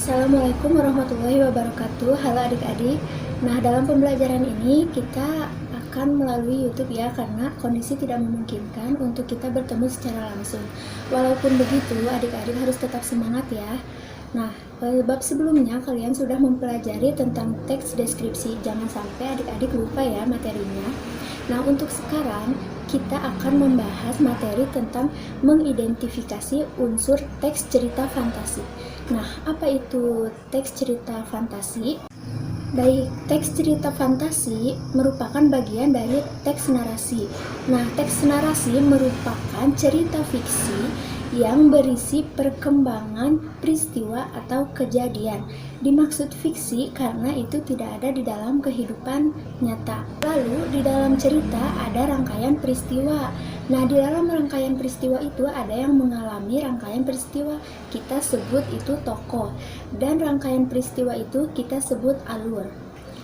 Assalamualaikum warahmatullahi wabarakatuh. Halo adik-adik. Nah, dalam pembelajaran ini kita akan melalui YouTube ya, karena kondisi tidak memungkinkan untuk kita bertemu secara langsung. Walaupun begitu, adik-adik harus tetap semangat ya. Nah, bab sebelumnya kalian sudah mempelajari tentang teks deskripsi. Jangan sampai adik-adik lupa ya materinya. Nah, untuk sekarang kita akan membahas materi tentang mengidentifikasi unsur teks cerita fantasi. Nah, apa itu teks cerita fantasi? Baik, teks cerita fantasi merupakan bagian dari teks narasi. Nah, teks narasi merupakan cerita fiksi yang berisi perkembangan peristiwa atau kejadian. Dimaksud fiksi karena itu tidak ada di dalam kehidupan nyata. Lalu, di dalam cerita ada rangkaian peristiwa. Nah, di dalam rangkaian peristiwa itu ada yang mengalami rangkaian peristiwa. Kita sebut itu tokoh. Dan rangkaian peristiwa itu kita sebut alur.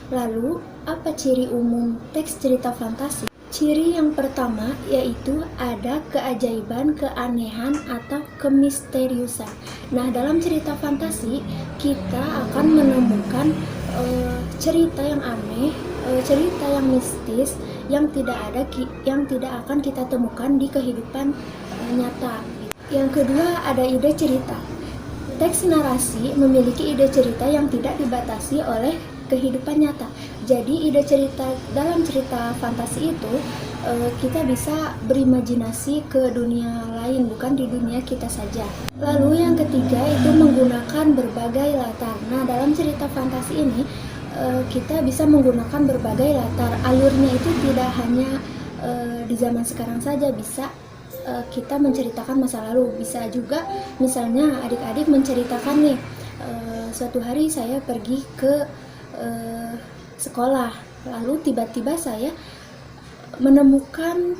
Lalu, apa ciri umum teks cerita fantasi? Ciri yang pertama yaitu ada keajaiban, keanehan, atau kemisteriusan. Nah, dalam cerita fantasi kita akan menemukan cerita yang aneh, cerita yang mistis yang tidak akan kita temukan di kehidupan nyata. Yang kedua ada ide cerita. Teks narasi memiliki ide cerita yang tidak dibatasi oleh kehidupan nyata. Jadi ide cerita dalam cerita fantasi itu kita bisa berimajinasi ke dunia lain, bukan di dunia kita saja. Lalu yang ketiga itu menggunakan berbagai latar. Nah, dalam cerita fantasi ini kita bisa menggunakan berbagai latar. Alurnya itu tidak hanya di zaman sekarang saja, bisa kita menceritakan masa lalu. Bisa juga misalnya adik-adik menceritakan nih, suatu hari saya pergi ke sekolah, lalu tiba-tiba saya menemukan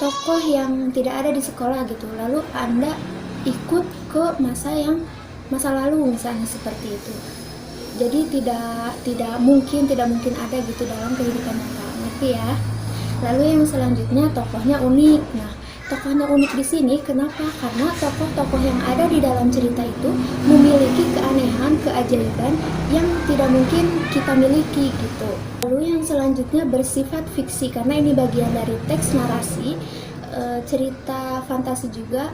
tokoh yang tidak ada di sekolah gitu, lalu Anda ikut ke masa lalu misalnya, seperti itu. Jadi tidak mungkin ada gitu dalam kehidupan nyata, ngerti ya? Lalu yang selanjutnya tokohnya unik. Nah, tokohnya unik di sini kenapa? Karena tokoh-tokoh yang ada di dalam cerita itu memiliki keanehan, keajaiban yang tidak mungkin kita miliki gitu. Lalu yang selanjutnya bersifat fiksi, karena ini bagian dari teks narasi. Cerita fantasi juga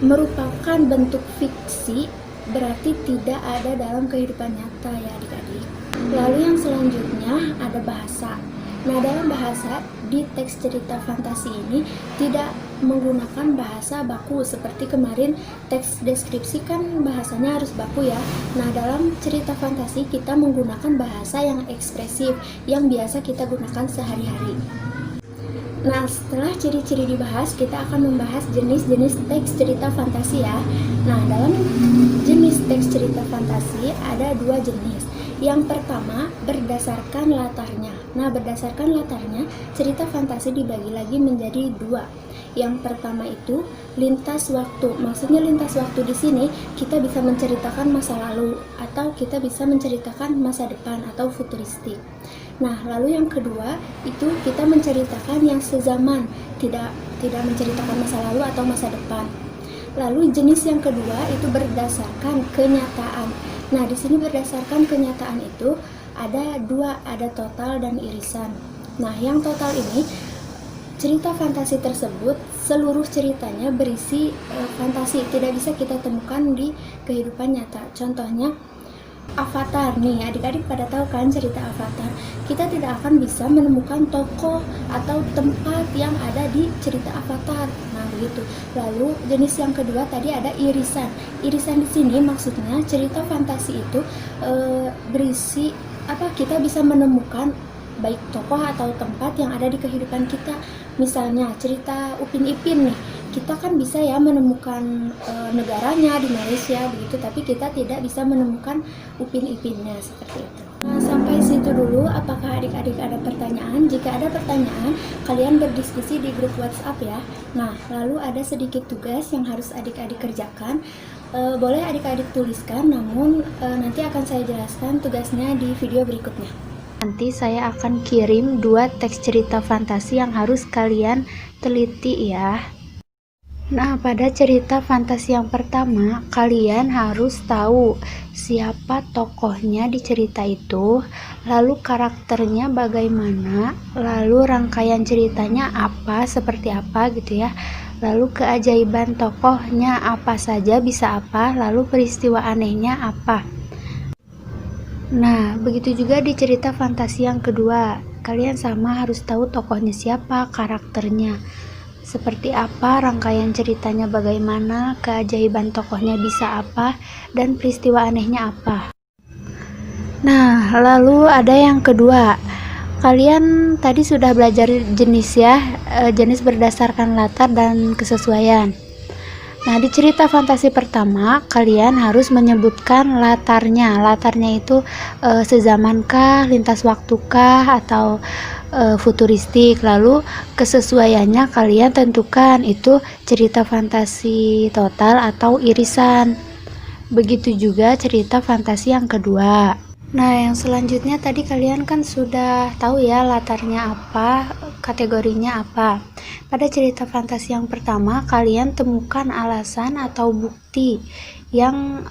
merupakan bentuk fiksi, berarti tidak ada dalam kehidupan nyata ya adik-adik. Lalu yang selanjutnya ada bahasa. Nah, dalam bahasa di teks cerita fantasi ini tidak menggunakan bahasa baku seperti kemarin teks deskripsi kan bahasanya harus baku ya. Nah, dalam cerita fantasi kita menggunakan bahasa yang ekspresif yang biasa kita gunakan sehari-hari. Nah, setelah ciri-ciri dibahas, kita akan membahas jenis-jenis teks cerita fantasi ya. Nah, dalam jenis teks cerita fantasi ada dua jenis. Yang pertama, berdasarkan latarnya. Nah, berdasarkan latarnya, cerita fantasi dibagi lagi menjadi dua. Yang pertama itu lintas waktu. Maksudnya lintas waktu di sini kita bisa menceritakan masa lalu atau kita bisa menceritakan masa depan atau futuristik. Nah, lalu yang kedua itu kita menceritakan yang sezaman, tidak menceritakan masa lalu atau masa depan. Lalu jenis yang kedua itu berdasarkan kenyataan. Nah, di sini berdasarkan kenyataan itu ada dua, ada total dan irisan. Nah, yang total ini cerita fantasi tersebut seluruh ceritanya berisi fantasi, tidak bisa kita temukan di kehidupan nyata. Contohnya Avatar nih, adik-adik pada tahu kan cerita Avatar. Kita tidak akan bisa menemukan tokoh atau tempat yang ada di cerita Avatar. Nah, begitu. Lalu jenis yang kedua tadi ada irisan. Irisan di sini maksudnya cerita fantasi itu berisi kita bisa menemukan baik tokoh atau tempat yang ada di kehidupan kita. Misalnya cerita Upin Ipin nih, kita kan bisa ya menemukan negaranya di Malaysia begitu, tapi kita tidak bisa menemukan Upin Ipinnya seperti itu. Nah, sampai situ dulu. Apakah adik-adik ada pertanyaan? Jika ada pertanyaan, kalian berdiskusi di grup WhatsApp ya. Nah, lalu ada sedikit tugas yang harus adik-adik kerjakan. Boleh adik-adik tuliskan, namun nanti akan saya jelaskan tugasnya di video berikutnya. Nanti saya akan kirim dua teks cerita fantasi yang harus kalian teliti ya. Nah, pada cerita fantasi yang pertama, kalian harus tahu siapa tokohnya di cerita itu, lalu karakternya bagaimana, lalu rangkaian ceritanya apa, seperti apa gitu ya. Lalu keajaiban tokohnya apa saja, bisa apa, lalu peristiwa anehnya apa. Nah, begitu juga di cerita fantasi yang kedua. Kalian sama harus tahu tokohnya siapa, karakternya seperti apa, rangkaian ceritanya bagaimana, keajaiban tokohnya bisa apa, dan peristiwa anehnya apa. Nah, lalu ada yang kedua. Kalian tadi sudah belajar jenis ya, jenis berdasarkan latar dan kesesuaian. Nah, di cerita fantasi pertama, kalian harus menyebutkan latarnya. Latarnya itu sezamankah, lintas waktukah, atau futuristik. Lalu kesesuaiannya kalian tentukan itu cerita fantasi total atau irisan. Begitu juga cerita fantasi yang kedua. Nah, yang selanjutnya tadi kalian kan sudah tahu ya latarnya apa, kategorinya apa. Pada cerita fantasi yang pertama, kalian temukan alasan atau bukti yang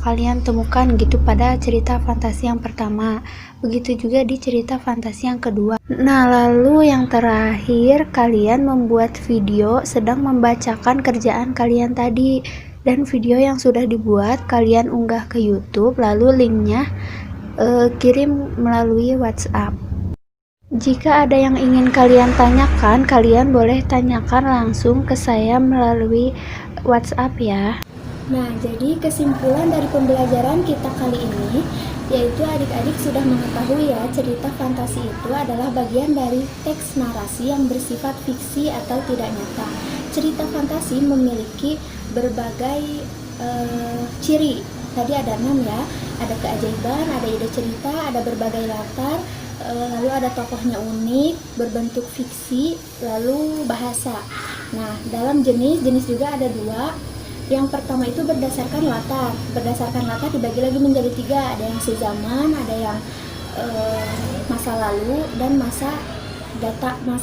kalian temukan gitu pada cerita fantasi yang pertama. Begitu juga di cerita fantasi yang kedua. Nah, lalu yang terakhir, kalian membuat video sedang membacakan kerjaan kalian tadi. Dan video yang sudah dibuat, kalian unggah ke YouTube, lalu linknya kirim melalui WhatsApp. Jika ada yang ingin kalian tanyakan, kalian boleh tanyakan langsung ke saya melalui WhatsApp ya. Nah, jadi kesimpulan dari pembelajaran kita kali ini yaitu adik-adik sudah mengetahui ya, cerita fantasi itu adalah bagian dari teks narasi yang bersifat fiksi atau tidak nyata. Cerita fantasi memiliki berbagai ciri. Tadi ada 6 ya, ada keajaiban, ada ide cerita, ada berbagai latar, lalu ada tokohnya unik, berbentuk fiksi, lalu bahasa. Nah, dalam jenis juga ada 2. Yang pertama itu berdasarkan latar. Berdasarkan latar dibagi lagi menjadi 3. Ada yang sezaman, ada yang masa lalu, dan masa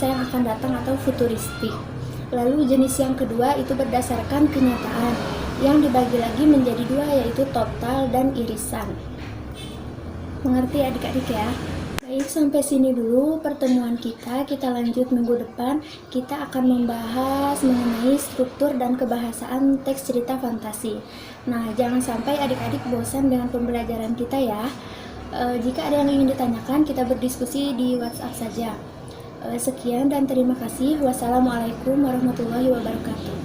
yang akan datang atau futuristik. Lalu jenis yang kedua itu berdasarkan kenyataan, yang dibagi lagi menjadi 2, yaitu total dan irisan. Mengerti adik-adik ya? Baik, sampai sini dulu pertemuan kita. Kita lanjut minggu depan. Kita akan membahas mengenai struktur dan kebahasaan teks cerita fantasi. Nah, jangan sampai adik-adik bosan dengan pembelajaran kita ya. Jika ada yang ingin ditanyakan, kita berdiskusi di WhatsApp saja. Sekian dan terima kasih. Wassalamualaikum warahmatullahi wabarakatuh.